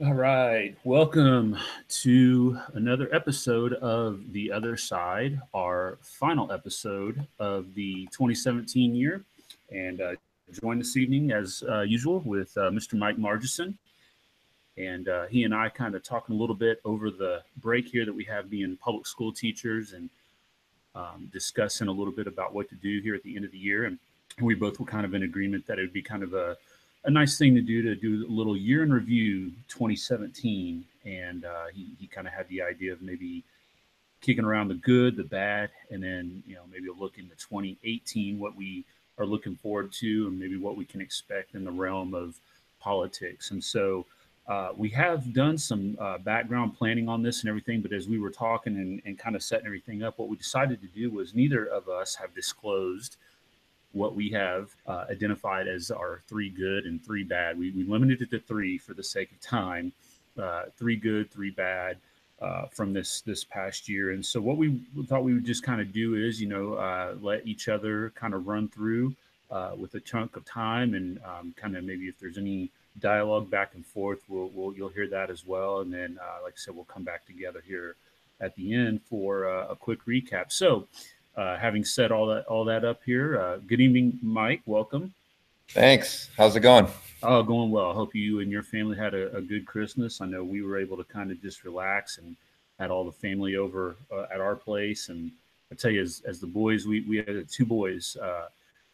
All right. Welcome to another episode of The Other Side, our final episode of the 2017 year. And joined this evening, as usual, with Mr. Mike Margison. And he and I kind of talking a little bit over the break here that we have being public school teachers and discussing a little bit about what to do here at the end of the year. And we both were kind of in agreement that it would be kind of a nice thing to do a little year in review 2017. And he kind of had the idea of maybe kicking around the good, the bad, and then, maybe a look into 2018, what we are looking forward to, and maybe what we can expect in the realm of politics. And so we have done some background planning on this and everything, but as we were talking and kind of setting everything up, what we decided to do was neither of us have disclosed what we have identified as our three good and three bad. We limited it to three for the sake of time. Three good, three bad from this past year. And so what we thought we would just kind of do is, let each other kind of run through with a chunk of time, and kind of maybe if there's any dialogue back and forth, you'll hear that as well. And then, like I said, we'll come back together here at the end for a quick recap. So, having said all that up here, good evening, Mike. Welcome. Thanks. How's it going? Oh, going well. I hope you and your family had a good Christmas. I know we were able to kind of just relax and had all the family over at our place. And I tell you, as the boys, we had two boys,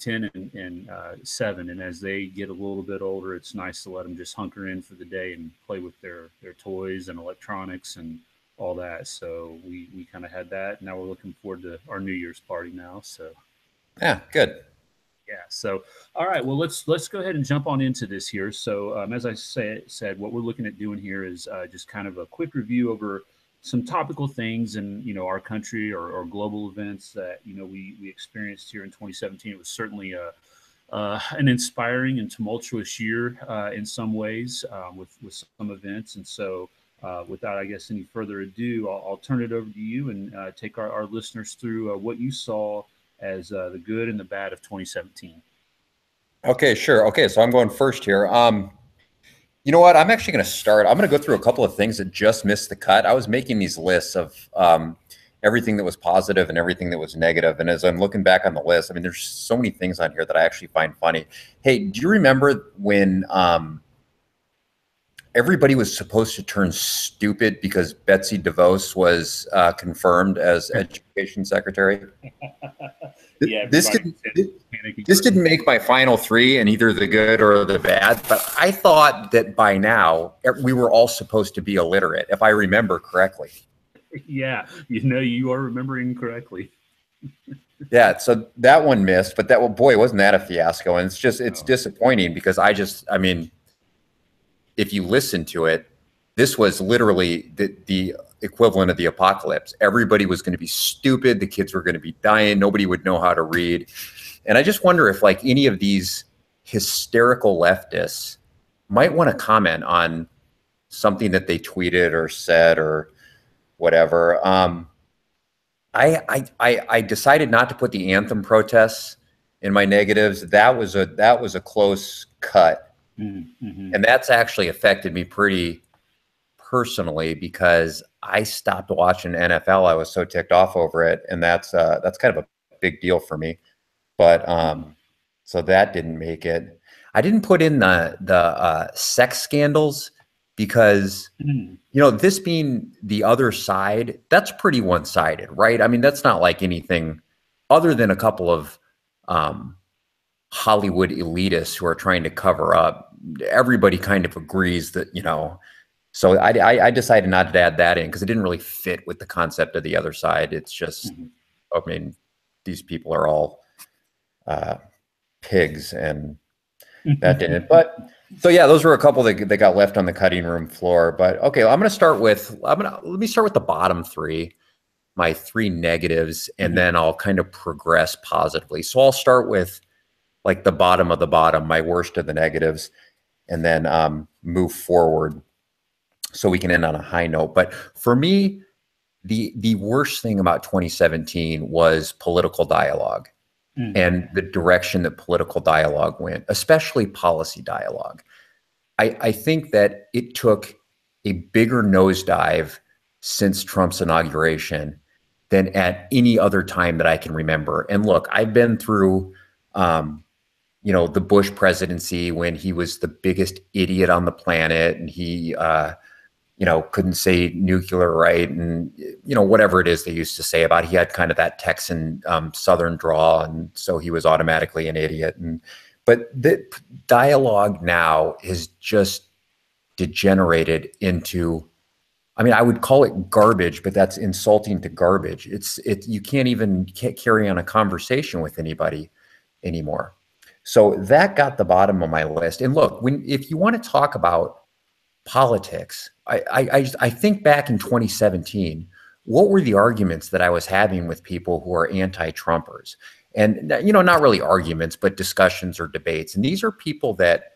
10 and 7. And as they get a little bit older, it's nice to let them just hunker in for the day and play with their toys and electronics and all that. So we kind of had that. Now we're looking forward to our New Year's party now. So Yeah, good. yeah. So, all right. Well, let's go ahead and jump on into this here. So, as I said, what we're looking at doing here is just kind of a quick review over some topical things in our country or global events that we experienced here in 2017. It was certainly an inspiring and tumultuous year in some ways with some events. And so, without I guess any further ado, I'll turn it over to you and take our listeners through what you saw as the good and the bad of 2017. Okay, sure. Okay, so I'm going first here. You know what? I'm actually going to start. I'm going to go through a couple of things that just missed the cut. I was making these lists of everything that was positive and everything that was negative. And as I'm looking back on the list, I mean, there's so many things on here that I actually find funny. Hey, do you remember when everybody was supposed to turn stupid because Betsy DeVos was confirmed as education secretary? Yeah, This everybody didn't was panicking this for didn't make my final three in either the good or the bad, but I thought that by now we were all supposed to be illiterate, if I remember correctly. yeah, you are remembering correctly. Yeah, so that one missed, but boy, wasn't that a fiasco? And it's Oh, disappointing because I mean, if you listen to it, this was literally the equivalent of the apocalypse. Everybody was going to be stupid. The kids were going to be dying. Nobody would know how to read. And I just wonder if like any of these hysterical leftists might want to comment on something that they tweeted or said or whatever. I decided not to put the anthem protests in my negatives. That was a close cut, mm-hmm. and that's actually affected me pretty personally because I stopped watching NFL. I was so ticked off over it, and that's kind of a big deal for me. But so that didn't make it. I didn't put in the sex scandals because Mm-hmm. this being the other side, that's pretty one-sided, right? I mean, that's not like anything other than a couple of Hollywood elitists who are trying to cover up. Everybody kind of agrees that. So I decided not to add that in because it didn't really fit with the concept of the other side. It's just, I mean, these people are all pigs, and that didn't. But so yeah, those were a couple that got left on the cutting room floor. But okay, let me start with the bottom three, my three negatives, and then I'll kind of progress positively. So I'll start with like the bottom of the bottom, my worst of the negatives, and then move forward so we can end on a high note. But for me, the worst thing about 2017 was political dialogue and the direction that political dialogue went, especially policy dialogue. I think that it took a bigger nosedive since Trump's inauguration than at any other time that I can remember. And look, I've been through, the Bush presidency when he was the biggest idiot on the planet, and he, couldn't say nuclear right, and whatever it is they used to say about it. He had kind of that Texan Southern drawl, and so he was automatically an idiot. But the dialogue now is just degenerated into, I would call it garbage, but that's insulting to garbage. You can't carry on a conversation with anybody anymore. So that got the bottom of my list. And look, if you want to talk about politics, I think back in 2017, what were the arguments that I was having with people who are anti-Trumpers? And, not really arguments, but discussions or debates. And these are people that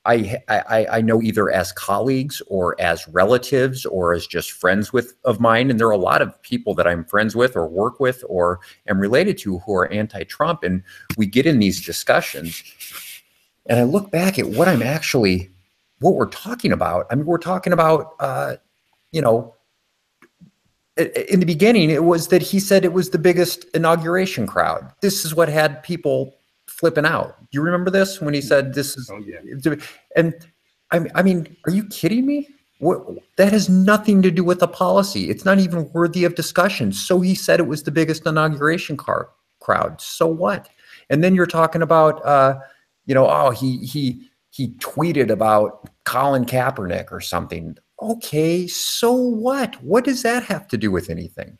I know either as colleagues or as relatives or as just friends of mine. And there are a lot of people that I'm friends with or work with or am related to who are anti-Trump. And we get in these discussions and I look back at what we're talking about. We're talking about, in the beginning, it was that he said it was the biggest inauguration crowd. This is what had people flipping out. Do you remember this when he said this is? Oh yeah. And are you kidding me? That has nothing to do with the policy. It's not even worthy of discussion. So he said it was the biggest inauguration crowd. So what? And then you're talking about, he tweeted about Colin Kaepernick or something. Okay, so what? What does that have to do with anything?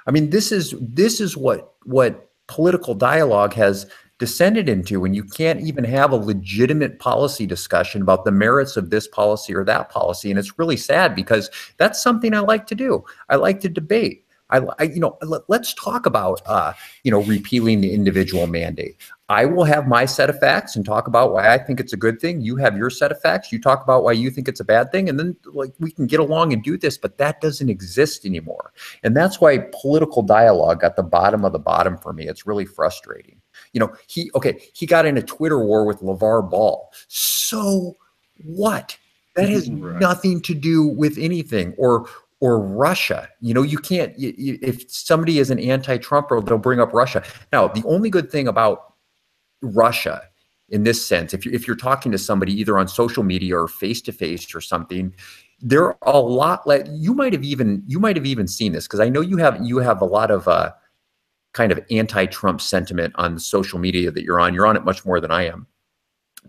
This is what political dialogue has descended into, when you can't even have a legitimate policy discussion about the merits of this policy or that policy. And it's really sad because that's something I like to do. I like to debate. Let's talk about, repealing the individual mandate. I will have my set of facts and talk about why I think it's a good thing. You have your set of facts. You talk about why you think it's a bad thing. And then we can get along and do this, but that doesn't exist anymore. And that's why political dialogue got the bottom of the bottom for me. It's really frustrating. He got in a Twitter war with LeVar Ball. So what? That has nothing to do with anything. Or Russia. You can't, if somebody is an anti-Trumper, they'll bring up Russia. Now, the only good thing about Russia in this sense, if you're talking to somebody either on social media or face-to-face or something, there are a lot like, you might have even seen this, because I know you have a lot of kind of anti-Trump sentiment on social media that you're on. You're on it much more than I am.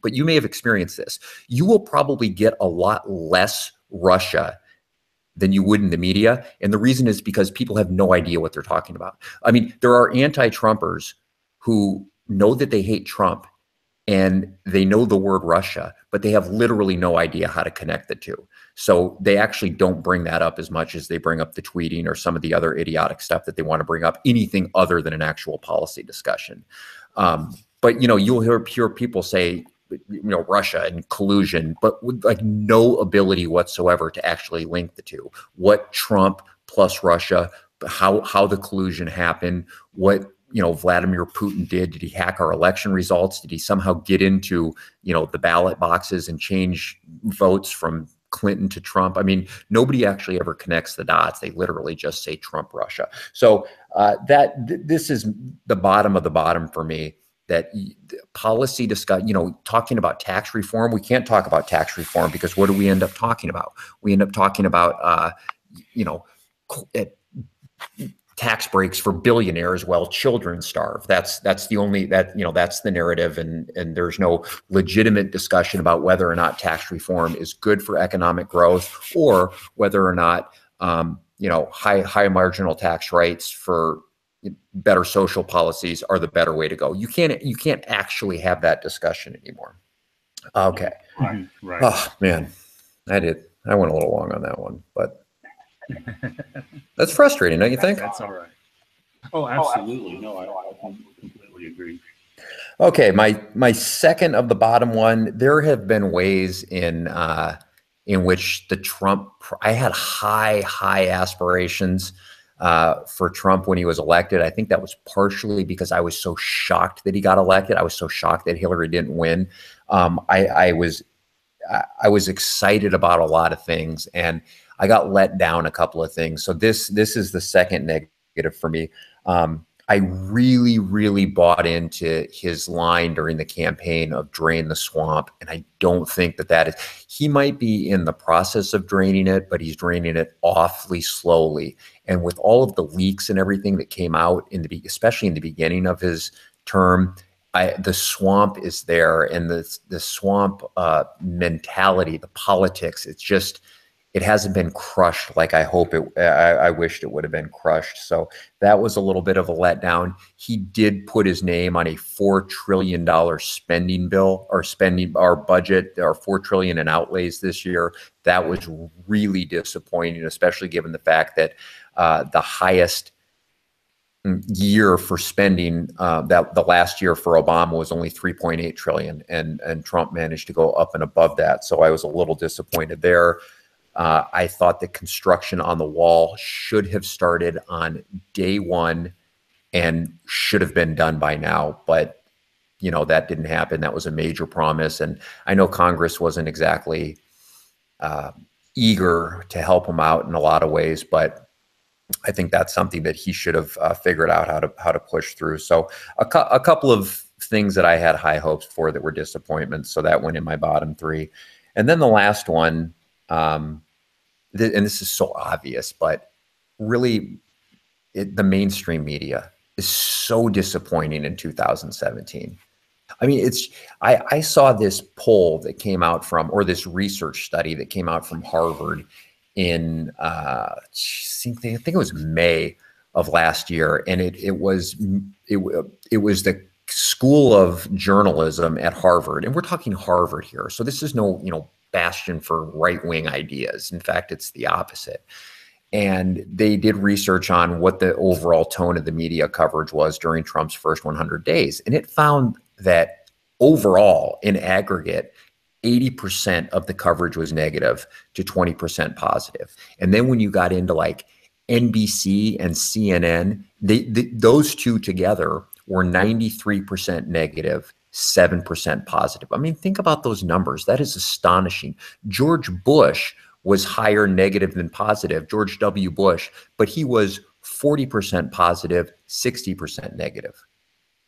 But you may have experienced this. You will probably get a lot less Russia than you would in the media. And the reason is because people have no idea what they're talking about. There are anti-Trumpers who know that they hate Trump and they know the word Russia, but they have literally no idea how to connect the two. So they actually don't bring that up as much as they bring up the tweeting or some of the other idiotic stuff that they want to bring up, anything other than an actual policy discussion. But you'll hear people say, Russia and collusion, but with no ability whatsoever to actually link the two. What Trump plus Russia, how the collusion happened, what Vladimir Putin did. Did he hack our election results? Did he somehow get into the ballot boxes and change votes from Clinton to Trump? Nobody actually ever connects the dots. They literally just say Trump, Russia. So this is the bottom of the bottom for me. That policy discussion, talking about tax reform, we can't talk about tax reform because what do we end up talking about? We end up talking about, tax breaks for billionaires while children starve. That's the only, that's the narrative. And there's no legitimate discussion about whether or not tax reform is good for economic growth or whether or not, high marginal tax rates for better social policies are the better way to go. You can't actually have that discussion anymore. Okay. Right. Oh man, I went a little long on that one, but that's frustrating, don't you think? That's all right. Oh, absolutely. No, I completely agree. Okay, my second of the bottom one, there have been ways in which I had high aspirations for Trump when he was elected. I think that was partially because I was so shocked that he got elected. I was so shocked that Hillary didn't win. I was I was excited about a lot of things, and I got let down a couple of things. So this is the second negative for me. I really, really bought into his line during the campaign of drain the swamp. And I don't think that is, he might be in the process of draining it, but he's draining it awfully slowly. And with all of the leaks and everything that came out especially in the beginning of his term, the swamp is there, and the swamp mentality, the politics, it hasn't been crushed like I wished it would have been crushed. So that was a little bit of a letdown. He did put his name on a $4 trillion spending bill, or spending our budget, our $4 trillion in outlays this year. That was really disappointing, especially given the fact that the highest year for spending, that the last year for Obama was only 3.8 trillion, and Trump managed to go up and above that. So I was a little disappointed there. I thought the construction on the wall should have started on day one and should have been done by now, but that didn't happen. That was a major promise, and I know Congress wasn't exactly eager to help him out in a lot of ways, but I think that's something that he should have figured out how to push through. So a couple of things that I had high hopes for that were disappointments. So that went in my bottom three. And then the last one, and this is so obvious, but really the mainstream media is so disappointing in 2017. I mean, I saw this poll that came out from, or this research study that came out from Harvard in, I think it was May of last year. And it was the School of Journalism at Harvard. And we're talking Harvard here. So this is no, bastion for right-wing ideas. In fact, it's the opposite. And they did research on what the overall tone of the media coverage was during Trump's first 100 days. And it found that overall, in aggregate, 80% of the coverage was negative to 20% positive. And then when you got into like NBC and CNN, those two together were 93% negative, 7% positive. I mean, think about those numbers. That is astonishing. George Bush was higher negative than positive, George W. Bush, but he was 40% positive, 60% negative.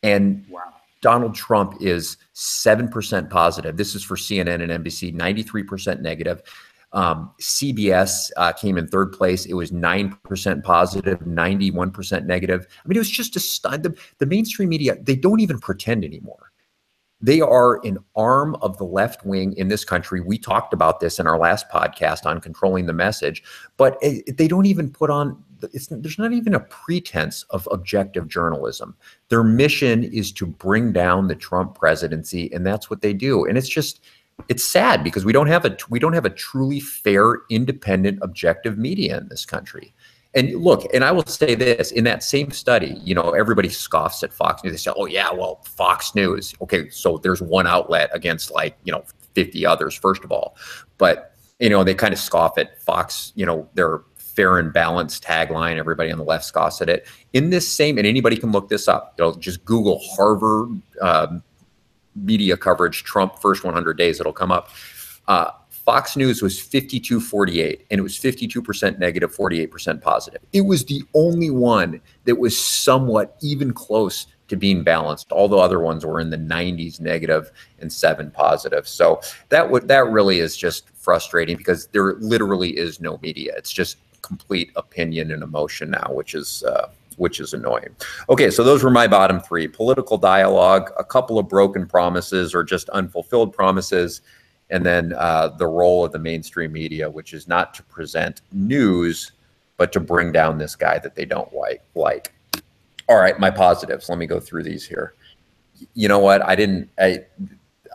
And wow. Donald Trump is 7% positive. This is for CNN and NBC, 93% negative. CBS came in third place. It was 9% positive, 91% negative. I mean, it was just the mainstream media, they don't even pretend anymore. They are an arm of the left wing in this country. We talked about this in our last podcast on controlling the message, but they don't even put on, there's not even a pretense of objective journalism. Their mission is to bring down the Trump presidency, and that's what they do. And it's sad because we don't have a truly fair, independent, objective media in this country. And look, and I will say this, in that same study, everybody scoffs at Fox News. They say, oh yeah, well, Fox News. Okay, so there's one outlet against 50 others, first of all. But, they kind of scoff at Fox, their fair and balanced tagline. Everybody on the left scoffs at it. In this same, and anybody can look this up, just Google Harvard media coverage, Trump first 100 days, it'll come up. Fox News was 52-48, and it was 52% negative, 48% positive. It was the only one that was somewhat even close to being balanced. All the other ones were in the 90s negative and 7 positive. So that really is just frustrating because there literally is no media. It's just complete opinion and emotion now, which is annoying. Okay, so those were my bottom three. Political dialogue, a couple of broken promises or just unfulfilled promises, and then the role of the mainstream media, which is not to present news, but to bring down this guy that they don't like. All right, my positives. Let me go through these here. You know what? I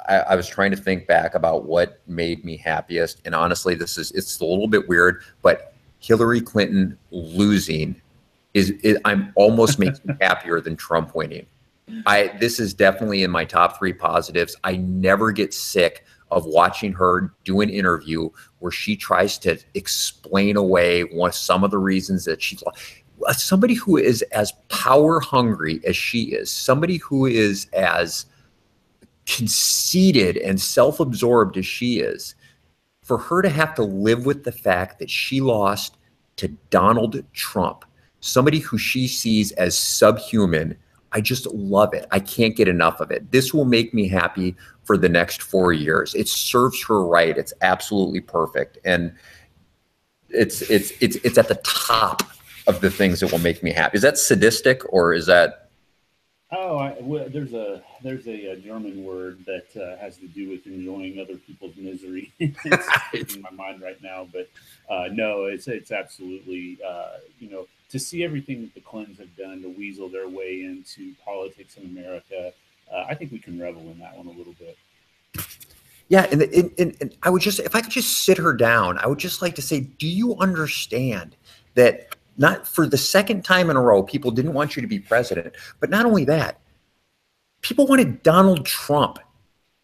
was trying to think back about what made me happiest, and honestly, it's a little bit weird, but Hillary Clinton losing I'm almost makes me happier than Trump winning. This is definitely in my top three positives. I never get sick of watching her do an interview where she tries to explain away some of the reasons that she's somebody who is as power hungry as she is, somebody who is as conceited and self-absorbed as she is, for her to have to live with the fact that she lost to Donald Trump, somebody who she sees as subhuman, I just love it. I can't get enough of it. This will make me happy for the next 4 years. It serves her right. It's absolutely perfect. And it's at the top of the things that will make me happy. Is that sadistic, or is that? Oh, well, there's a German word that has to do with enjoying other people's misery. It's escaping my mind right now, but no, it's absolutely to see everything that the Clintons have done to weasel their way into politics in America. I think we can revel in that one a little bit. Yeah, and I would just, if I could just sit her down, I would just like to say, do you understand that not for the second time in a row, people didn't want you to be president, but not only that, people wanted Donald Trump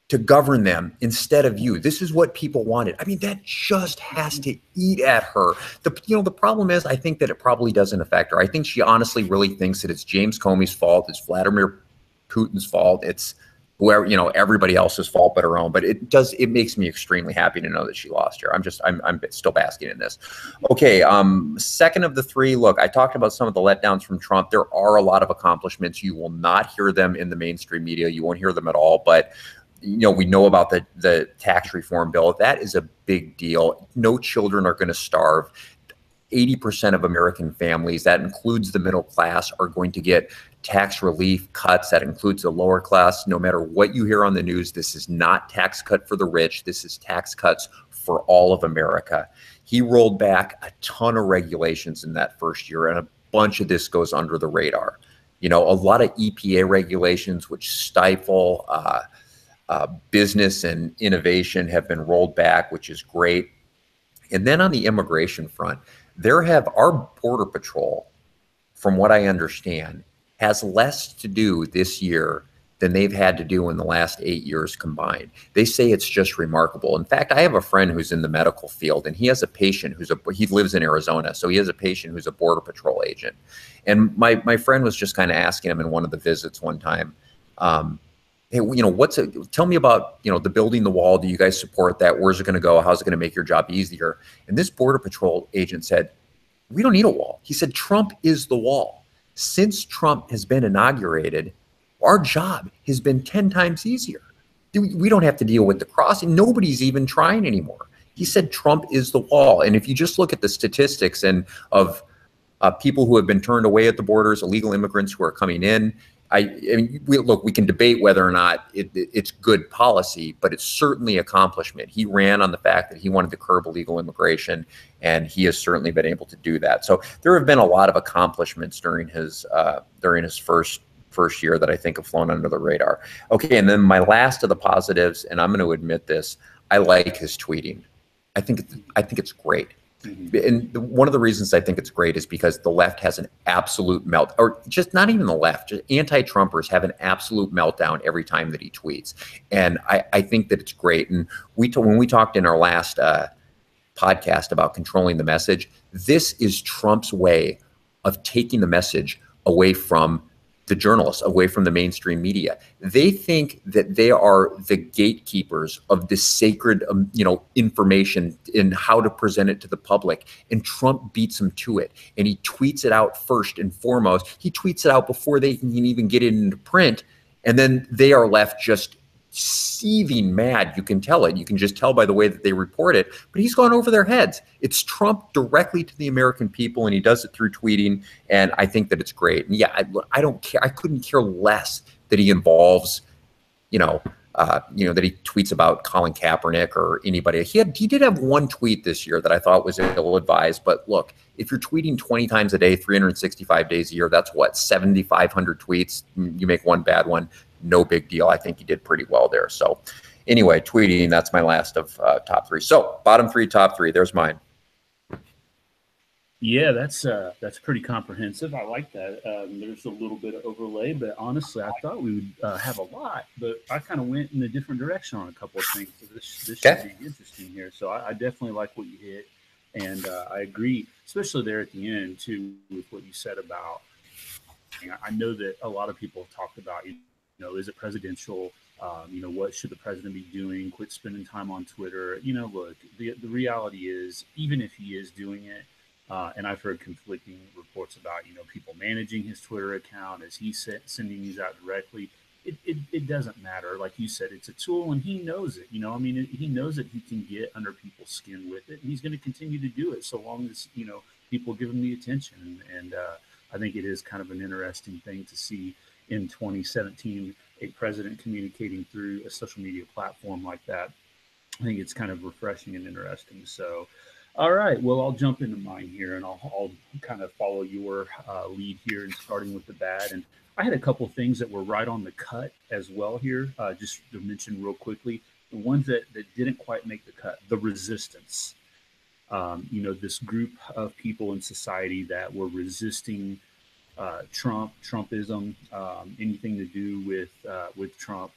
to govern them instead of you. This is what people wanted. I mean, that just has to eat at her. The problem is, I think that it probably doesn't affect her. I think she honestly really thinks that it's James Comey's fault, it's Vladimir Putin's fault, it's whoever, everybody else's fault but her own. But it makes me extremely happy to know that she lost here. I'm still basking in this. Okay, second of the three, look, I talked about some of the letdowns from Trump. There are a lot of accomplishments. You will not hear them in the mainstream media. You won't hear them at all. But we know about the tax reform bill. That is a big deal. No children are going to starve. 80% of American families, that includes the middle class, are going to get tax relief cuts. That includes the lower class. No matter what you hear on the news, this is not tax cut for the rich. This is tax cuts for all of America. He rolled back a ton of regulations in that first year, and a bunch of this goes under the radar. A lot of EPA regulations, which stifle business and innovation, have been rolled back, which is great. And then on the immigration front, our Border Patrol, from what I understand, has less to do this year than they've had to do in the last 8 years combined. They say it's just remarkable. In fact, I have a friend who's in the medical field, and he has a patient he lives in Arizona, so he has a patient who's a Border Patrol agent. And my friend was just kind of asking him in one of the visits one time, hey, tell me about, the building the wall. Do you guys support that? Where's it going to go? How's it going to make your job easier? And this Border Patrol agent said, we don't need a wall. He said, Trump is the wall. Since Trump has been inaugurated, our job has been 10 times easier. We don't have to deal with the crossing. Nobody's even trying anymore. He said, Trump is the wall. And if you just look at the statistics of people who have been turned away at the borders, illegal immigrants who are coming in, we can debate whether or not it's good policy, but it's certainly accomplishment. He ran on the fact that he wanted to curb illegal immigration, and he has certainly been able to do that. So there have been a lot of accomplishments during his first year that I think have flown under the radar. Okay, and then my last of the positives, and I'm going to admit this, I like his tweeting. I think it's great. And one of the reasons I think it's great is because the left has an absolute or just not even the left, just anti-Trumpers have an absolute meltdown every time that he tweets. And I think that it's great. And when we talked in our last podcast about controlling the message, this is Trump's way of taking the message away from the journalists, away from the mainstream media. They think that they are the gatekeepers of this sacred, information in how to present it to the public. And Trump beats them to it. And he tweets it out first and foremost. He tweets it out before they can even get it into print. And then they are left just seething mad. You can tell it. You can just tell by the way that they report it. But he's gone over their heads. It's Trump directly to the American people, and he does it through tweeting. And I think that it's great. And yeah, I don't care. I couldn't care less that he involves, that he tweets about Colin Kaepernick or anybody. He did have one tweet this year that I thought was ill-advised. But look, if you're tweeting 20 times a day, 365 days a year, that's what, 7,500 tweets. You make one bad one. No big deal. I think he did pretty well there. So anyway, tweeting, that's my last of top three. So bottom three, top three, there's mine. Yeah, that's pretty comprehensive. I like that. There's a little bit of overlay, but honestly, I thought we would have a lot, but I kind of went in a different direction on a couple of things. So this should be interesting here. So I definitely like what you hit, and I agree, especially there at the end too, with what you said about. I know that a lot of people have talked about, is it presidential? What should the president be doing? Quit spending time on Twitter. Look, the reality is, even if he is doing it, and I've heard conflicting reports about, people managing his Twitter account as he's sending these out directly. It doesn't matter. Like you said, it's a tool and he knows it. He knows that he can get under people's skin with it. And he's going to continue to do it so long as, people give him the attention. And I think it is kind of an interesting thing to see in 2017 a president communicating through a social media platform like that. I think it's kind of refreshing and interesting. So, all right, well, I'll jump into mine here, and I'll kind of follow your lead here, and starting with the bad. And I had a couple things that were right on the cut as well here, just to mention real quickly. The ones that didn't quite make the cut, the resistance. This group of people in society that were resisting Trumpism, anything to do with Trump,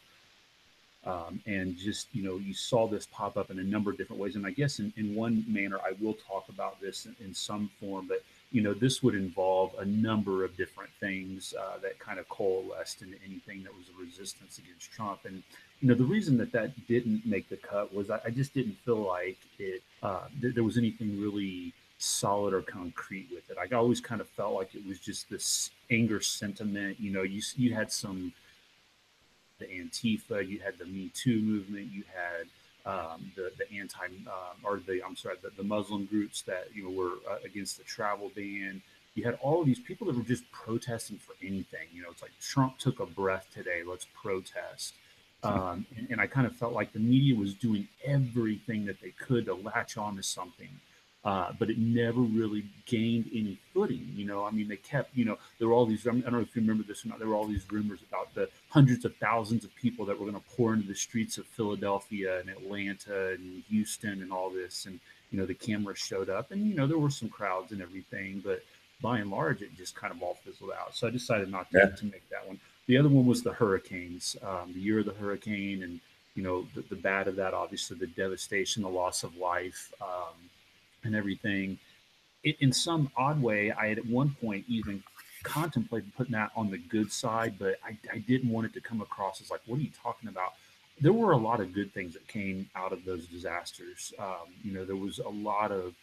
and just you saw this pop up in a number of different ways. And I guess in one manner, I will talk about this in some form, but this would involve a number of different things that kind of coalesced into anything that was a resistance against Trump. And the reason that didn't make the cut was I just didn't feel like there was anything really solid or concrete with it. I always kind of felt like it was just this anger sentiment. You had the Antifa, you had the Me Too movement, you had the anti or the I'm sorry the Muslim groups that were against the travel ban. You had all of these people that were just protesting for anything. It's like Trump took a breath today. Let's protest. And I kind of felt like the media was doing everything that they could to latch on to something. But it never really gained any footing. They kept, there were all these, I don't know if you remember this or not, there were all these rumors about the hundreds of thousands of people that were going to pour into the streets of Philadelphia and Atlanta and Houston and all this. And, the cameras showed up and, there were some crowds and everything, but by and large, it just kind of all fizzled out. So I decided not to make that one. The other one was the hurricanes, the year of the hurricane, and, the bad of that, obviously, the devastation, the loss of life, and everything. In some odd way, I had at one point even contemplated putting that on the good side, but I didn't want it to come across as like, what are you talking about? There were a lot of good things that came out of those disasters. There was a lot of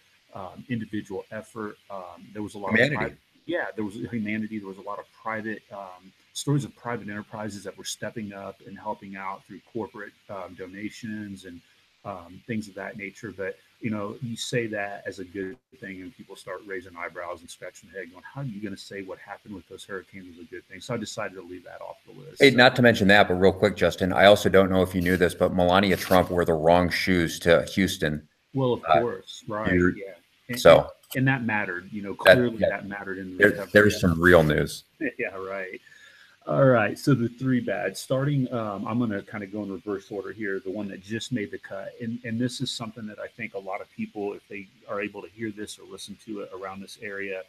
individual effort. There was a lot humanity. of private, there was humanity. There was a lot of private stories of private enterprises that were stepping up and helping out through corporate donations and things of that nature. But you say that as a good thing, and people start raising eyebrows and scratching their head, going, "How are you going to say what happened with those hurricanes was a good thing?" So I decided to leave that off the list. Hey, not to mention that, but real quick, Justin, I also don't know if you knew this, but Melania Trump wore the wrong shoes to Houston. Well, of course, right? Yeah. And that mattered. Clearly that mattered in the there's some real news. Yeah, right. All right, so the three bad. Starting, I'm going to kind of go in reverse order here. The one that just made the cut, and this is something that I think a lot of people, if they are able to hear this or listen to it around this area,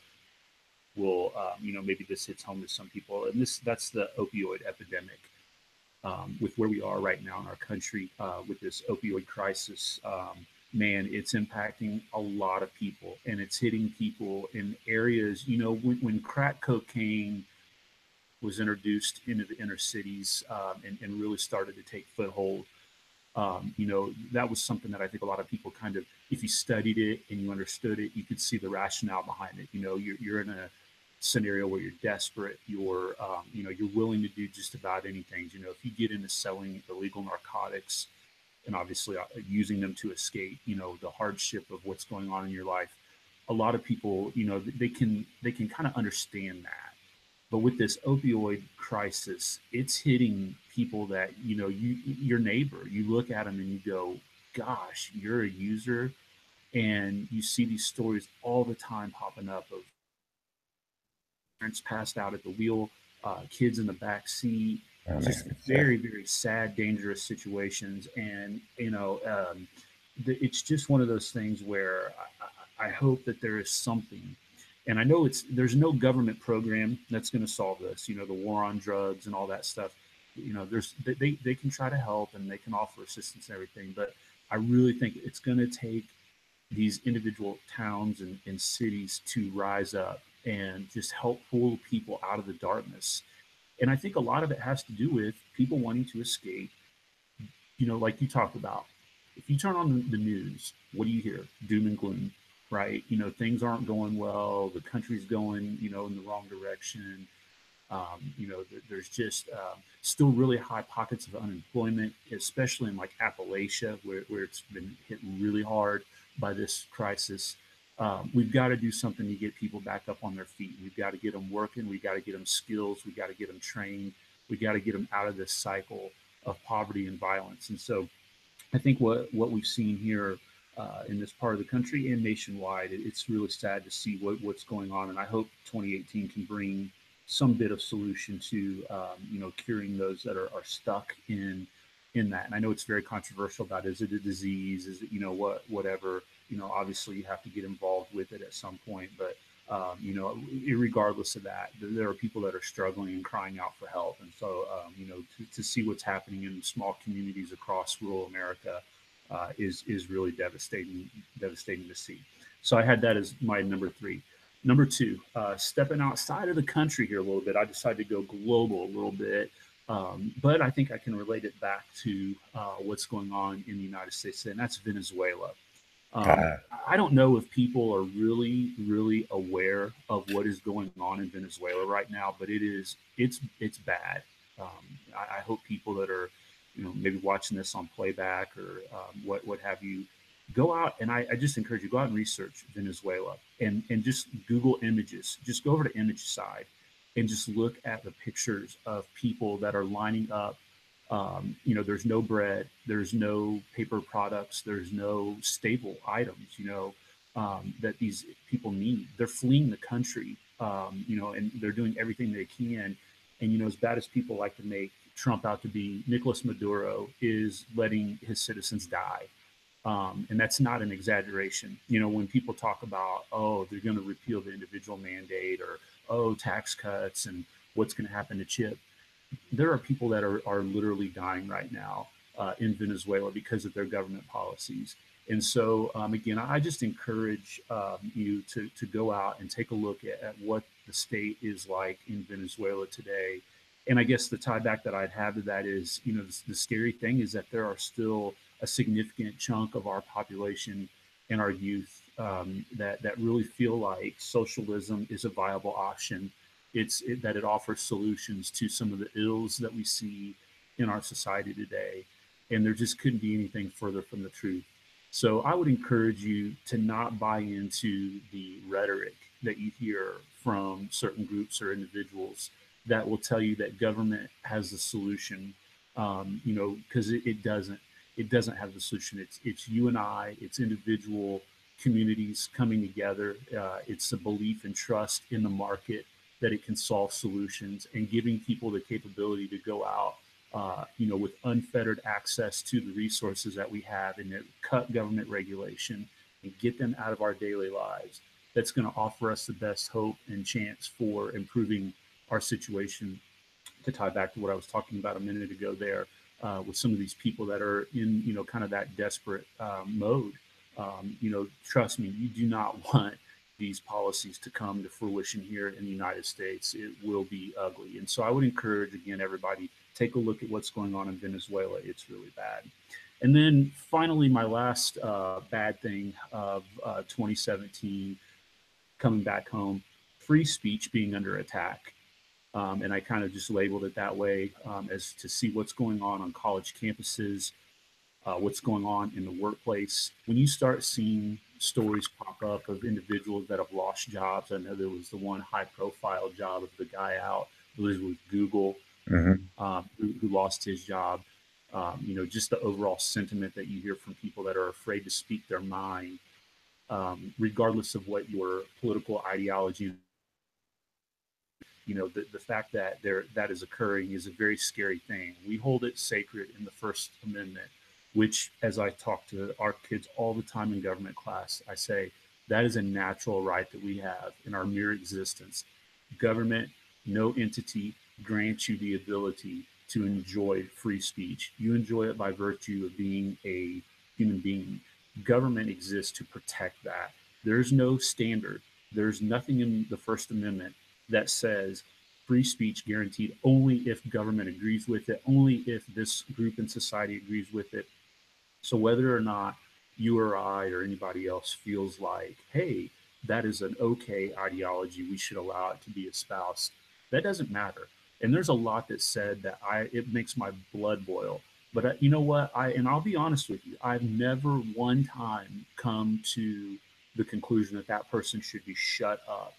will, maybe this hits home to some people. And that's the opioid epidemic. With where we are right now in our country, with this opioid crisis, man, it's impacting a lot of people, and it's hitting people in areas. When crack cocaine was introduced into the inner cities and really started to take foothold. That was something that I think a lot of people kind of, if you studied it and you understood it, you could see the rationale behind it. You're in a scenario where you're desperate, you're willing to do just about anything. If you get into selling illegal narcotics and obviously using them to escape, the hardship of what's going on in your life, a lot of people, they can kind of understand that. But with this opioid crisis, it's hitting people that, your neighbor, you look at them and you go, gosh, you're a user. And you see these stories all the time popping up of parents passed out at the wheel, kids in the back seat, just very, very sad, dangerous situations. And, it's just one of those things where I hope that there is something. And I know there's no government program that's going to solve this. The war on drugs and all that stuff. They can try to help and they can offer assistance and everything. But I really think it's going to take these individual towns and cities to rise up and just help pull people out of the darkness. And I think a lot of it has to do with people wanting to escape, like you talked about. If you turn on the news, what do you hear? Doom and gloom, right? Things aren't going well. The country's going, in the wrong direction. There's just still really high pockets of unemployment, especially in like Appalachia, where it's been hit really hard by this crisis. We've got to do something to get people back up on their feet. We've got to get them working. We've got to get them skills. We've got to get them trained. We've got to get them out of this cycle of poverty and violence. And so I think what we've seen here in this part of the country and nationwide, it's really sad to see what's going on. And I hope 2018 can bring some bit of solution to curing those that are stuck in that. And I know it's very controversial about, is it a disease? Is it, whatever, obviously you have to get involved with it at some point, but regardless of that, there are people that are struggling and crying out for help. And so, to see what's happening in small communities across rural America is really devastating to see. So I had that as my number 3. Number 2, stepping outside of the country here a little bit. I decided to go global a little bit, but I think I can relate it back to what's going on in the United States, and that's Venezuela. I don't know if people are really, really aware of what is going on in Venezuela right now, but it's bad. I hope people that are, maybe watching this on playback or what have you, go out, and I just encourage you, go out and research Venezuela and just Google images. Just go over to Image Side and just look at the pictures of people that are lining up. There's no bread, there's no paper products, there's no staple items, that these people need. They're fleeing the country, and they're doing everything they can. And, as bad as people like to make Trump out to be, Nicolas Maduro is letting his citizens die. And that's not an exaggeration. When people talk about, oh, they're going to repeal the individual mandate, or, oh, tax cuts and what's going to happen to Chip, there are people that are literally dying right now in Venezuela because of their government policies. And so, again, I just encourage you to go out and take a look at what the state is like in Venezuela today. And I guess the tie back that I'd have to that is, the scary thing is that there are still a significant chunk of our population and our youth that really feel like socialism is a viable option. That it offers solutions to some of the ills that we see in our society today. And there just couldn't be anything further from the truth. So I would encourage you to not buy into the rhetoric that you hear from certain groups or individuals that will tell you that government has the solution, because it doesn't. It doesn't have the solution. It's you and I. It's individual communities coming together. It's a belief and trust in the market that it can solve solutions, and giving people the capability to go out, with unfettered access to the resources that we have, and cut government regulation and get them out of our daily lives. That's going to offer us the best hope and chance for improving our situation. To tie back to what I was talking about a minute ago there, with some of these people that are in, kind of that desperate mode. Trust me, you do not want these policies to come to fruition here in the United States. It will be ugly. And so I would encourage, again, everybody, take a look at what's going on in Venezuela. It's really bad. And then finally, my last bad thing of 2017, coming back home, free speech being under attack. And I kind of just labeled it that way, as to see what's going on college campuses, what's going on in the workplace. When you start seeing stories pop up of individuals that have lost jobs, I know there was the one high-profile job of the guy out, it was with Google, who lost his job. Just the overall sentiment that you hear from people that are afraid to speak their mind, regardless of what your political ideology. The fact that that is occurring is a very scary thing. We hold it sacred in the First Amendment, which, as I talk to our kids all the time in government class, I say that is a natural right that we have in our mere existence. Government, no entity grants you the ability to enjoy free speech. You enjoy it by virtue of being a human being. Government exists to protect that. There's no standard. There's nothing in the First Amendment that says free speech guaranteed only if government agrees with it, only if this group in society agrees with it. So whether or not you or I or anybody else feels like, hey, that is an okay ideology, we should allow it to be espoused, that doesn't matter. And there's a lot that said that it makes my blood boil. But you know what? And I'll be honest with you, I've never one time come to the conclusion that that person should be shut up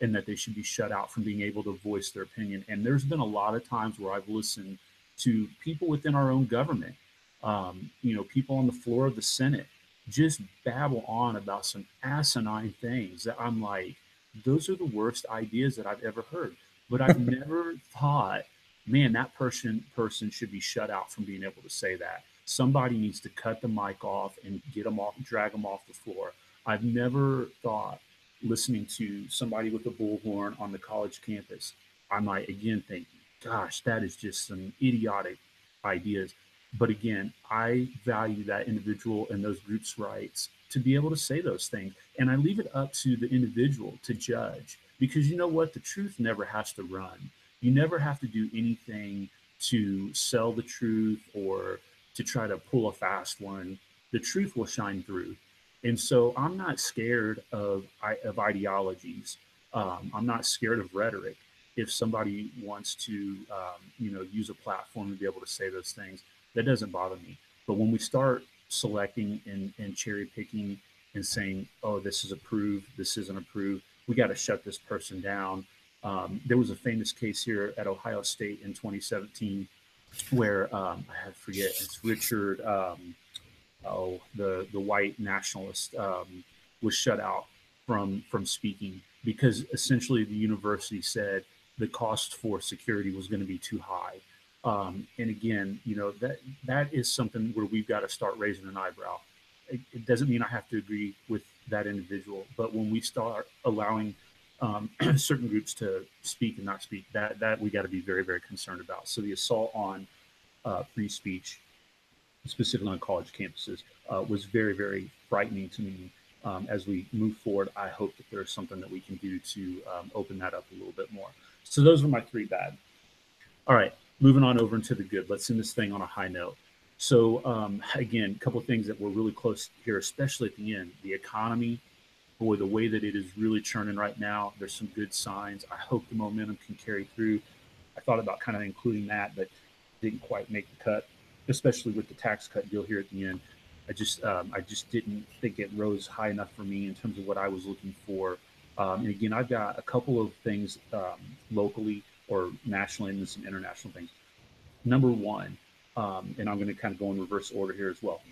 and that they should be shut out from being able to voice their opinion. And there's been a lot of times where I've listened to people within our own government, people on the floor of the Senate just babble on about some asinine things that I'm like, those are the worst ideas that I've ever heard. But I've never thought, man, that person should be shut out from being able to say that. Somebody needs to cut the mic off and get them off, drag them off the floor. I've never thought, listening to somebody with a bullhorn on the college campus, I might again think, gosh, that is just some idiotic ideas. But again, I value that individual and those groups' rights to be able to say those things. And I leave it up to the individual to judge, because you know what? The truth never has to run. You never have to do anything to sell the truth or to try to pull a fast one. The truth will shine through. And so I'm not scared of ideologies. I'm not scared of rhetoric. If somebody wants to, use a platform to be able to say those things, that doesn't bother me. But when we start selecting and cherry picking and saying, oh, this is approved, this isn't approved, we got to shut this person down. There was a famous case here at Ohio State in 2017 where I forget, it's Richard, the white nationalist, was shut out from speaking because essentially the university said the cost for security was going to be too high. And again, that is something where we've got to start raising an eyebrow. It doesn't mean I have to agree with that individual, but when we start allowing certain groups to speak and not speak, that we got to be very, very concerned about. So the assault on free speech, specifically on college campuses, was very, very frightening to me. As we move forward, I hope that there's something that we can do to open that up a little bit more. So those are my three bad. All right, moving on over into the good. Let's end this thing on a high note. So again, a couple of things that were really close here, especially at the end. The economy, boy, the way that it is really churning right now, there's some good signs. I hope the momentum can carry through. I thought about kind of including that, but didn't quite make the cut, especially with the tax cut deal here at the end. I just didn't think it rose high enough for me in terms of what I was looking for. And again, I've got a couple of things locally or nationally and then some international things. Number one, and I'm going to kind of go in reverse order here as well.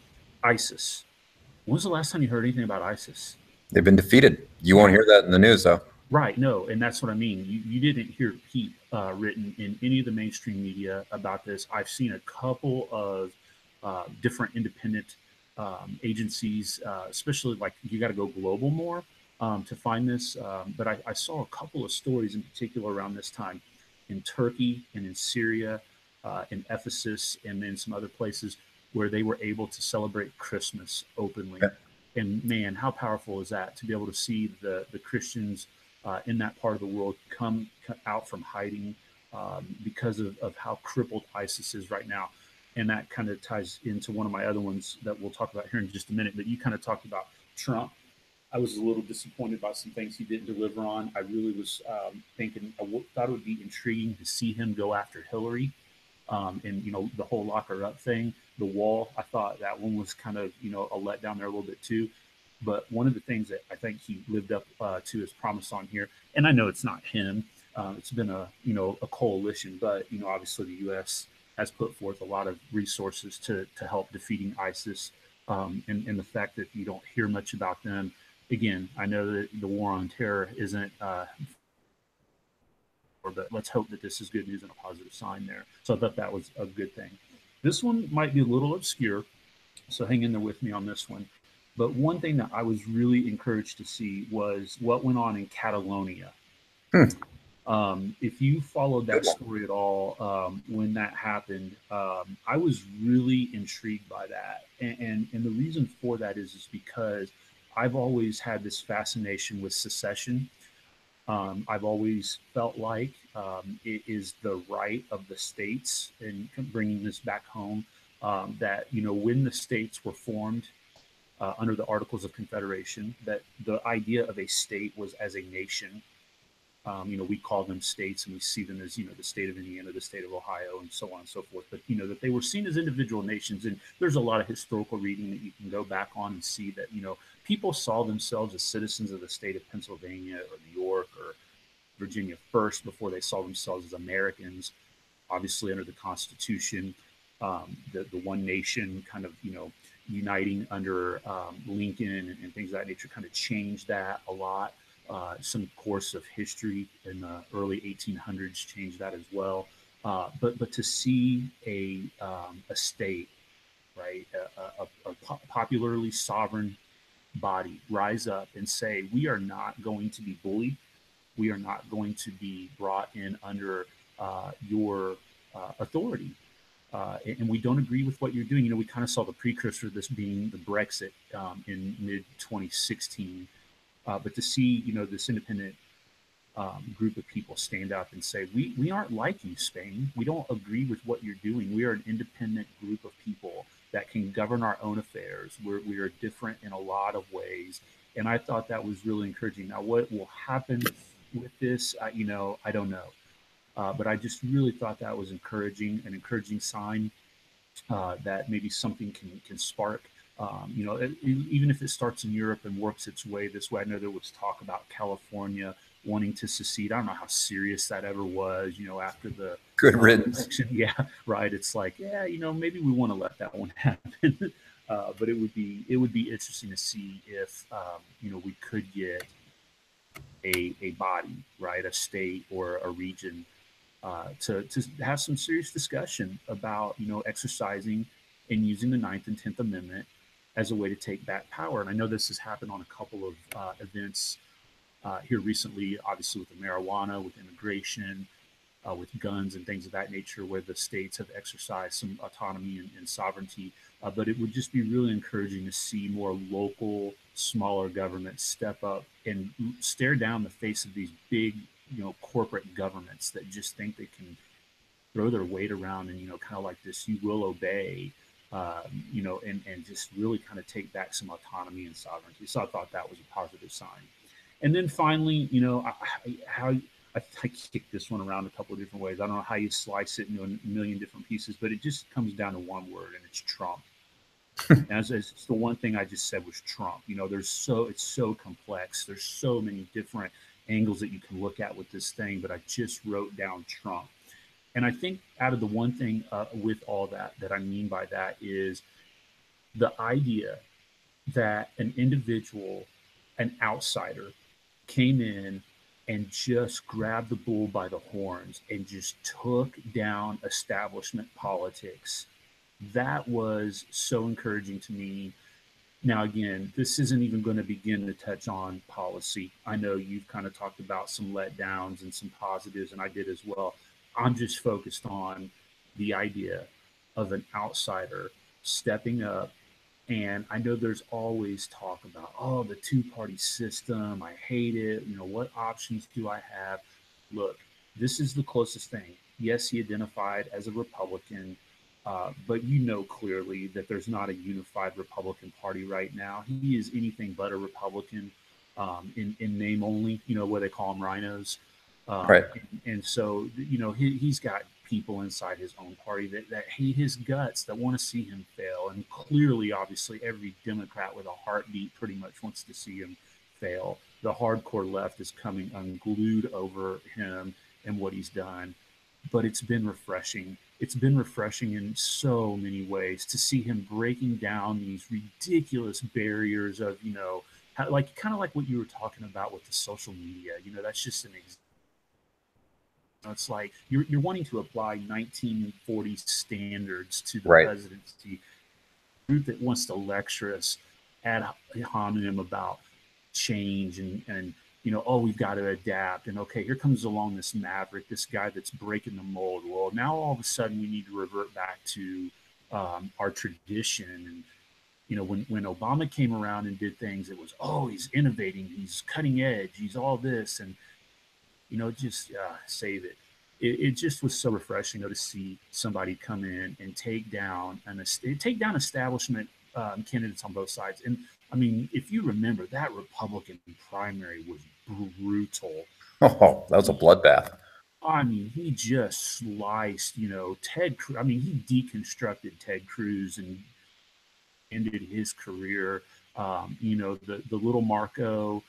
ISIS. When was the last time you heard anything about ISIS? They've been defeated. You won't hear that in the news, though. Right. No, and that's what I mean. You didn't hear Pete written in any of the mainstream media about this. I've seen a couple of different independent agencies, especially like you got to go global more to find this. But I saw a couple of stories in particular around this time in Turkey and in Syria, in Ephesus, and then some other places where they were able to celebrate Christmas openly. Yeah. And man, how powerful is that to be able to see the Christians in that part of the world come out from hiding because of how crippled ISIS is right now. And that kind of ties into one of my other ones that we'll talk about here in just a minute. But you kind of talked about Trump. I was a little disappointed by some things he didn't deliver on. I really was thinking, thought it would be intriguing to see him go after Hillary. And, the whole lock her up thing, the wall, I thought that one was kind of, a letdown there a little bit too. But one of the things that I think he lived up to his promise on here, and I know it's not him, it's been a coalition, but, obviously the U.S. has put forth a lot of resources to help defeating ISIS. And the fact that you don't hear much about them. Again, I know that the war on terror isn't but let's hope that this is good news and a positive sign there. So I thought that was a good thing. This one might be a little obscure, so hang in there with me on this one. But one thing that I was really encouraged to see was what went on in Catalonia. If you followed that story at all, when that happened, I was really intrigued by that. And the reason for that is because I've always had this fascination with secession. I've always felt like it is the right of the states, and bringing this back home, that, when the states were formed under the Articles of Confederation, that the idea of a state was as a nation. We call them states, and we see them as, the state of Indiana, the state of Ohio, and so on and so forth. But, that they were seen as individual nations. And there's a lot of historical reading that you can go back on and see that, people saw themselves as citizens of the state of Pennsylvania or New York or Virginia first before they saw themselves as Americans. Obviously, under the Constitution, the one nation kind of, uniting under Lincoln and things of that nature kind of changed that a lot. Some course of history in the early 1800s changed that as well. But to see a state, right, a popularly sovereign body rise up and say, we are not going to be bullied, we are not going to be brought in under your authority. And we don't agree with what you're doing. We kind of saw the precursor of this being the Brexit in mid 2016. But to see, this independent group of people stand up and say, we aren't like you, Spain. We don't agree with what you're doing. We are an independent group of people that can govern our own affairs. We are different in a lot of ways. And I thought that was really encouraging. Now, what will happen with this, I don't know. But I just really thought that was an encouraging sign that maybe something can spark. Even if it starts in Europe and works its way this way. I know there was talk about California wanting to secede. I don't know how serious that ever was, after the good riddance. Election. Yeah, right. It's like, yeah, maybe we want to let that one happen. But it would be interesting to see if, we could get a body, right, a state or a region to have some serious discussion about, exercising and using the Ninth and 10th Amendment as a way to take back power. And I know this has happened on a couple of events here recently, obviously with the marijuana, with immigration, with guns and things of that nature, where the states have exercised some autonomy and sovereignty. But it would just be really encouraging to see more local, smaller governments step up and stare down the face of these big, corporate governments that just think they can throw their weight around and, kind of like this, you will obey, and just really kind of take back some autonomy and sovereignty. So I thought that was a positive sign. And then finally, I kicked this one around a couple of different ways. I don't know how you slice it into a million different pieces, but it just comes down to one word, and it's Trump. And it's the one thing I just said was Trump. It's so complex. There's so many different angles that you can look at with this thing, but I just wrote down Trump. And I think out of the one thing with all that I mean by that is the idea that an individual, an outsider, came in and just grabbed the bull by the horns and just took down establishment politics. That was so encouraging to me. Now, again, this isn't even going to begin to touch on policy. I know you've kind of talked about some letdowns and some positives, and I did as well. I'm just focused on the idea of an outsider stepping up. And I know there's always talk about, oh, the two-party system, I hate it. What options do I have? Look, this is the closest thing. Yes, he identified as a Republican, but clearly that there's not a unified Republican Party right now. He is anything but a Republican in name only, what they call them, rhinos. Right. And so, he's got people inside his own party that hate his guts, that want to see him fail. And clearly, obviously, every Democrat with a heartbeat pretty much wants to see him fail. The hardcore left is coming unglued over him and what he's done. But it's been refreshing. It's been refreshing in so many ways to see him breaking down these ridiculous barriers of, kind of like what you were talking about with the social media. That's just an example. It's like you're wanting to apply 1940 standards to the presidency. A group that wants to lecture us ad hominem about change and we've got to adapt. And okay, here comes along this maverick, this guy that's breaking the mold. Well, now all of a sudden we need to revert back to our tradition. And when Obama came around and did things, it was, oh, he's innovating, he's cutting edge, he's all this. And just save it. It just was so refreshing, to see somebody come in and take down establishment candidates on both sides. And I mean, if you remember, that Republican primary was brutal. Oh, that was a bloodbath. I mean, he just sliced, Ted. I mean, he deconstructed Ted Cruz and ended his career. The little Marco.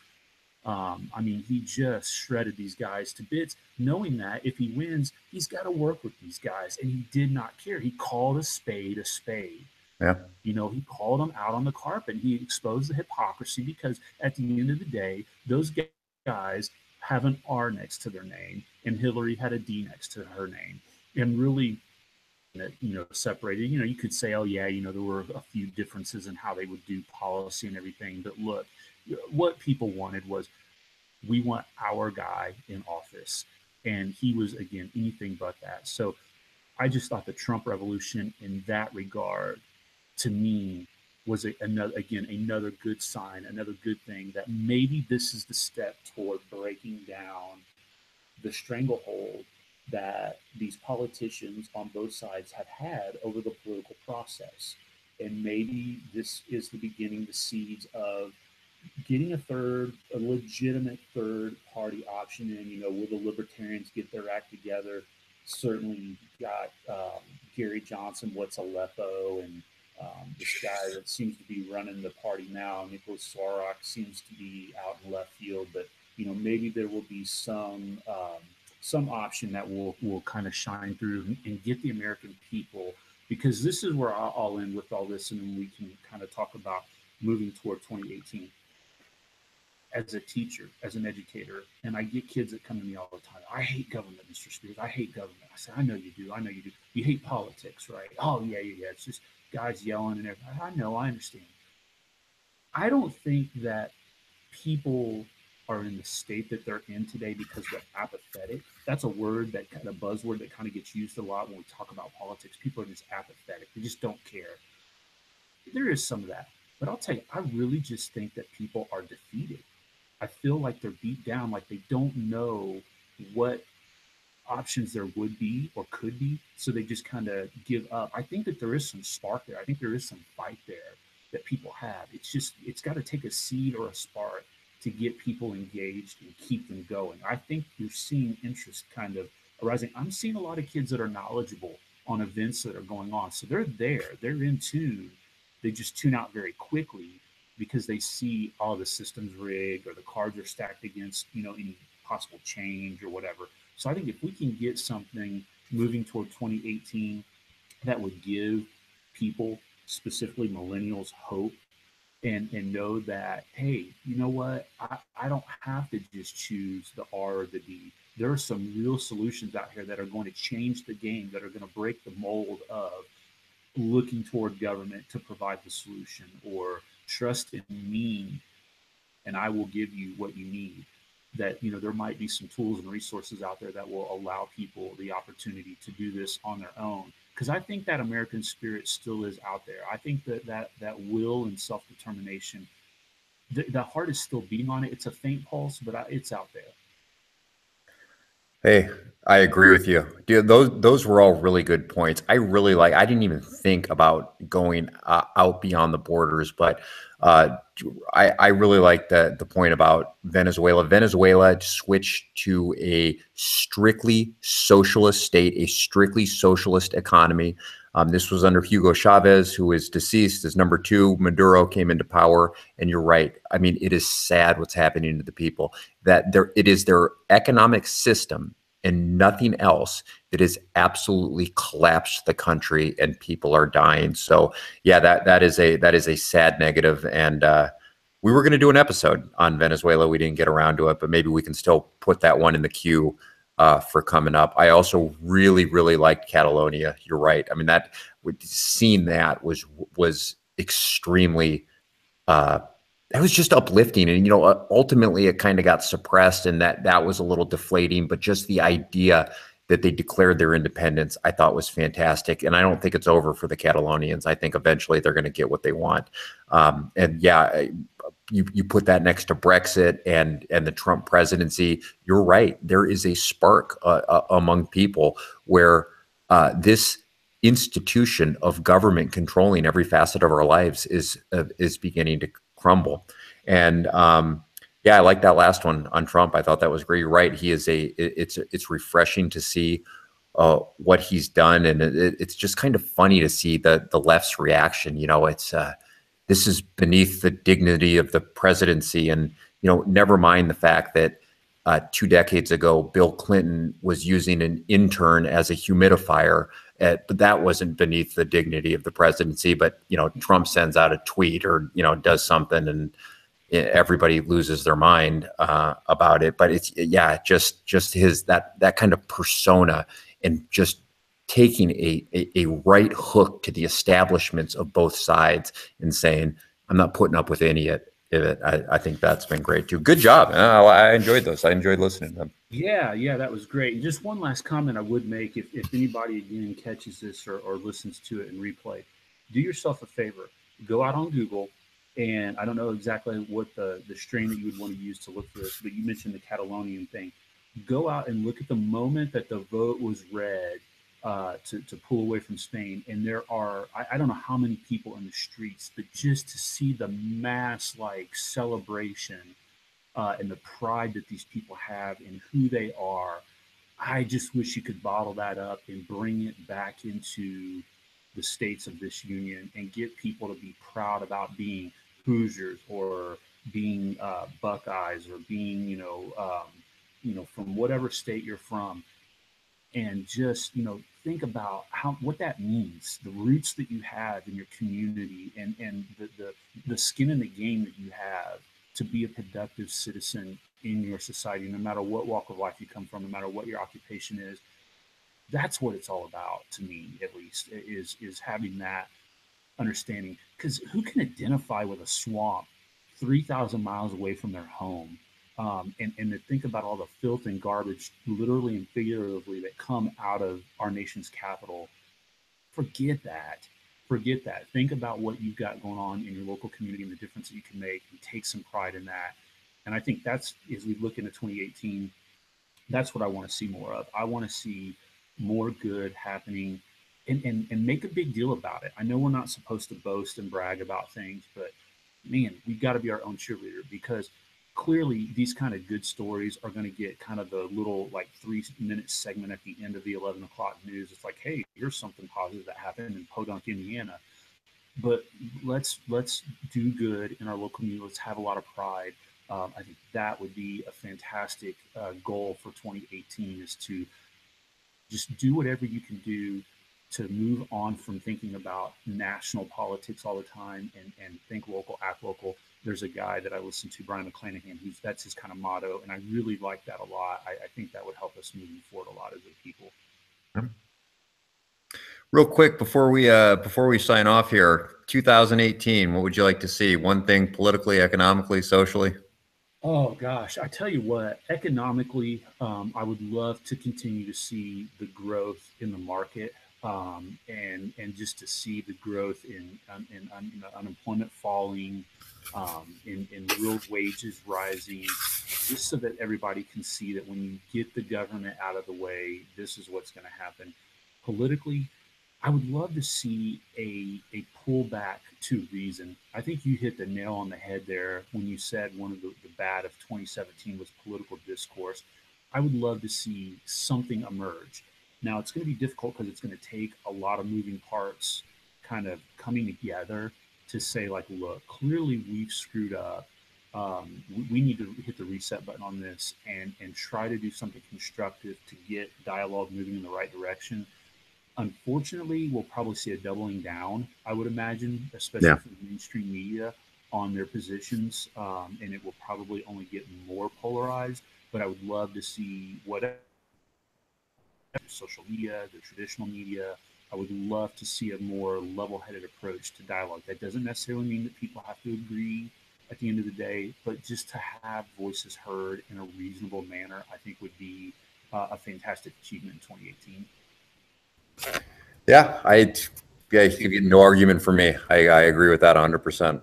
I mean, he just shredded these guys to bits, knowing that if he wins, he's got to work with these guys, and he did not care. He called a spade a spade. Yeah. He called them out on the carpet. He exposed the hypocrisy, because at the end of the day, those guys have an R next to their name, and Hillary had a D next to her name. And really, separated, you could say, oh yeah, there were a few differences in how they would do policy and everything. But look, what people wanted was, we want our guy in office. And he was, again, anything but that. So I just thought the Trump revolution in that regard, to me, was another good sign, another good thing, that maybe this is the step toward breaking down the stranglehold that these politicians on both sides have had over the political process. And maybe this is the beginning, the seeds of getting a legitimate third party option in. Will the Libertarians get their act together? Certainly, you've got Gary Johnson, what's Aleppo, and this guy that seems to be running the party now, Nicholas Sarwark, seems to be out in left field. But maybe there will be some option that will kind of shine through and get the American people, because this is where I'll end with all this, and then we can kind of talk about moving toward 2018. As a teacher, as an educator, and I get kids that come to me all the time. I hate government, Mr. Spears. I hate government. I say, I know you do. I know you do. You hate politics, right? Oh, yeah. It's just guys yelling and everything. I know. I understand. I don't think that people are in the state that they're in today because they're apathetic. That's a word, that kind of buzzword that kind of gets used a lot when we talk about politics. People are just apathetic. They just don't care. There is some of that. But I'll tell you, I really just think that people are defeated. I feel like they're beat down, like they don't know what options there would be or could be, so they just kind of give up. I think that there is some spark there. I think there is some fight there that people have. It's got to take a seed or a spark to get people engaged and keep them going. I think you're seeing interest kind of arising. I'm seeing a lot of kids that are knowledgeable on events that are going on. So they're there, they're in tune. They just tune out very quickly, because they see all the systems rigged, or the cards are stacked against, any possible change or whatever. So I think if we can get something moving toward 2018 that would give people, specifically millennials, hope, and know that, hey, you know what? I don't have to just choose the R or the D. There are some real solutions out here that are going to change the game, that are going to break the mold of looking toward government to provide the solution, or trust in me and I will give you what you need. That there might be some tools and resources out there that will allow people the opportunity to do this on their own, because I think that American spirit still is out there. I think that will and self-determination, the heart is still beating on it. It's a faint pulse, but it's out there. Hey, I agree with you. Dude, those were all really good points. I didn't even think about going out beyond the borders, but I really like the point about Venezuela. Venezuela switched to a strictly socialist state, a strictly socialist economy. This was under Hugo Chavez, who is deceased. As number two, Maduro came into power. And you're right. I mean, it is sad what's happening to the people. That it is their economic system and nothing else that has absolutely collapsed the country, and people are dying. So yeah, that is a sad negative. And we were going to do an episode on Venezuela. We didn't get around to it, but maybe we can still put that one in the queue for coming up. I also really, really liked Catalonia. You're right. I mean, seeing that was extremely, it was just uplifting. And, ultimately it kind of got suppressed, and that was a little deflating, but just the idea that they declared their independence, I thought was fantastic. And I don't think it's over for the Catalonians. I think eventually they're going to get what they want. And yeah, you put that next to Brexit and the Trump presidency, you're right. There is a spark among people where this institution of government controlling every facet of our lives is beginning to crumble. And yeah, I like that last one on Trump. I thought that was great. You're right. He is it's refreshing to see what he's done, and it's just kind of funny to see the left's reaction. You know, it's this is beneath the dignity of the presidency, and you know, never mind the fact that 2 decades ago, Bill Clinton was using an intern as a humidifier, but that wasn't beneath the dignity of the presidency. But you know, Trump sends out a tweet or you know does something, and everybody loses their mind about it. But it's just his that kind of persona, and just taking a right hook to the establishments of both sides and saying, I'm not putting up with any of it. I think that's been great too. Good job. I enjoyed those. I enjoyed listening to them. Yeah, that was great. And just one last comment I would make, if anybody again catches this or listens to it in replay, do yourself a favor. Go out on Google, and I don't know exactly what the strain that you would want to use to look for this, but you mentioned the Catalonian thing. Go out and look at the moment that the vote was read to pull away from Spain. And there are, I don't know how many people in the streets, but just to see the mass like celebration and the pride that these people have in who they are, I just wish you could bottle that up and bring it back into the states of this union and get people to be proud about being Hoosiers or being Buckeyes or being, from whatever state you're from. And just, think about what that means, the roots that you have in your community, and the skin in the game that you have to be a productive citizen in your society, no matter what walk of life you come from, no matter what your occupation is. That's what it's all about, to me, at least, is having that understanding. Because who can identify with a swamp 3,000 miles away from their home? And to think about all the filth and garbage, literally and figuratively, that come out of our nation's capital. Forget that. Forget that. Think about what you've got going on in your local community and the difference that you can make, and take some pride in that. And I think that's, as we look into 2018, that's what I want to see more of. I want to see more good happening, and make a big deal about it. I know we're not supposed to boast and brag about things, but man, we've got to be our own cheerleader, because clearly these kind of good stories are going to get kind of the little like 3-minute segment at the end of the 11 o'clock news. It's like, hey, here's something positive that happened in Podunk, Indiana. But let's do good in our local community. Let's have a lot of pride. I think that would be a fantastic goal for 2018, is to just do whatever you can do to move on from thinking about national politics all the time, and think local, act local. There's a guy that I listen to, Brian McClanahan, that's his kind of motto, and I really like that a lot. I think that would help us moving forward a lot as a people. Real quick before we sign off here, 2018, what would you like to see? One thing politically, economically, socially? Oh gosh, I tell you what, economically, I would love to continue to see the growth in the market, and just to see the growth in unemployment falling, in real wages rising, just so that everybody can see that when you get the government out of the way, this is what's going to happen. Politically, I would love to see a pullback to reason. I think you hit the nail on the head there when you said one of the bad of 2017 was political discourse. I would love to see something emerge. Now, it's going to be difficult because it's going to take a lot of moving parts kind of coming together to say, like, look, clearly we've screwed up. We need to hit the reset button on this, and try to do something constructive to get dialogue moving in the right direction. Unfortunately, we'll probably see a doubling down, I would imagine, especially from the mainstream media, on their positions, and it will probably only get more polarized. But I would love to see whatever social media, the traditional media. I would love to see a more level-headed approach to dialogue. That doesn't necessarily mean that people have to agree at the end of the day, but just to have voices heard in a reasonable manner, I think would be a fantastic achievement in 2018. Yeah, you get no argument for me. I agree with that 100%.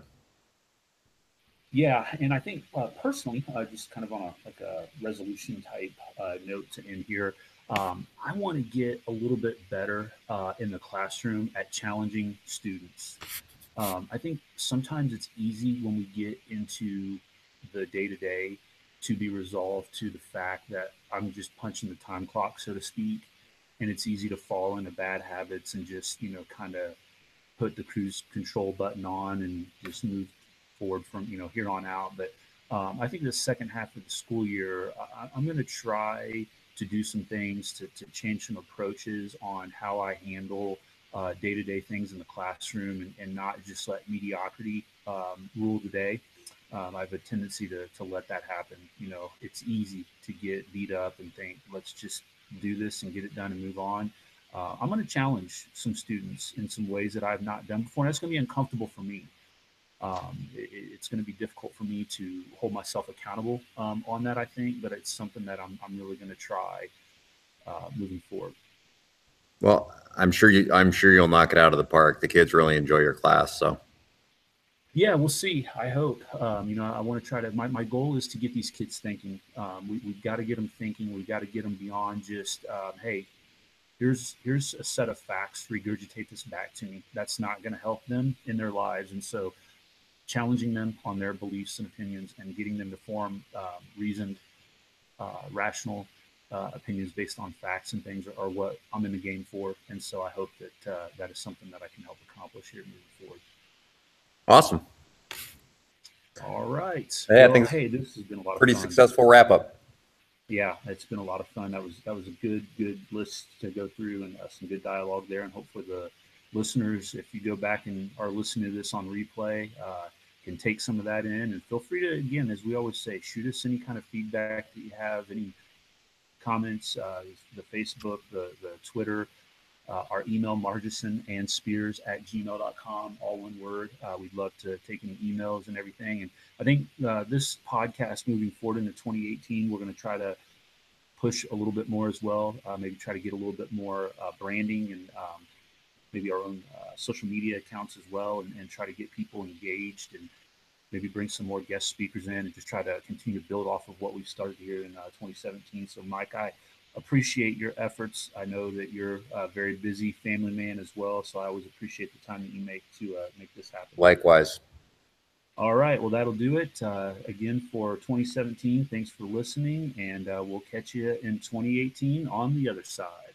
Yeah, and I think personally, just kind of on a resolution type note to end here, I want to get a little bit better in the classroom at challenging students. I think sometimes it's easy when we get into the day to day to be resolved to the fact that I'm just punching the time clock, so to speak, and it's easy to fall into bad habits and just kind of put the cruise control button on and just move forward from here on out. But I think the second half of the school year, I'm going to try to do some things to change some approaches on how I handle day to day things in the classroom and not just let mediocrity rule the day. I have a tendency to let that happen. It's easy to get beat up and think, let's just do this and get it done and move on. I'm going to challenge some students in some ways that I've not done before. And that's going to be uncomfortable for me. It's going to be difficult for me to hold myself accountable on that, I think, but it's something that I'm really going to try moving forward. Well, I'm sure you'll knock it out of the park. The kids really enjoy your class, so. Yeah, we'll see. I hope. I want to try to. My goal is to get these kids thinking. We've got to get them thinking. We've got to get them beyond just, hey, here's a set of facts. Regurgitate this back to me. That's not going to help them in their lives. And so, challenging them on their beliefs and opinions and getting them to form reasoned, rational opinions based on facts and things are what I'm in the game for. And so I hope that that is something that I can help accomplish here moving forward. Awesome. All right. Yeah, I Well, think hey, this has been a lot of pretty fun. successful wrap up. Yeah, it's been a lot of fun. That was a good list to go through and some good dialogue there. And hopefully the listeners, if you go back and are listening to this on replay, can take some of that in. And feel free to, again, as we always say, shoot us any kind of feedback that you have, any comments, the Facebook, the Twitter, our email, Margison and Spears at gmail.com, all one word. We'd love to take any emails and everything. And I think this podcast moving forward into 2018, we're going to try to push a little bit more as well. Maybe try to get a little bit more branding and maybe our own social media accounts as well, and try to get people engaged and maybe bring some more guest speakers in and just try to continue to build off of what we've started here in 2017. So, Mike, I appreciate your efforts. I know that you're a very busy family man as well, so I always appreciate the time that you make to make this happen. Likewise. All right, well, that'll do it. Again, for 2017, thanks for listening, and we'll catch you in 2018 on the other side.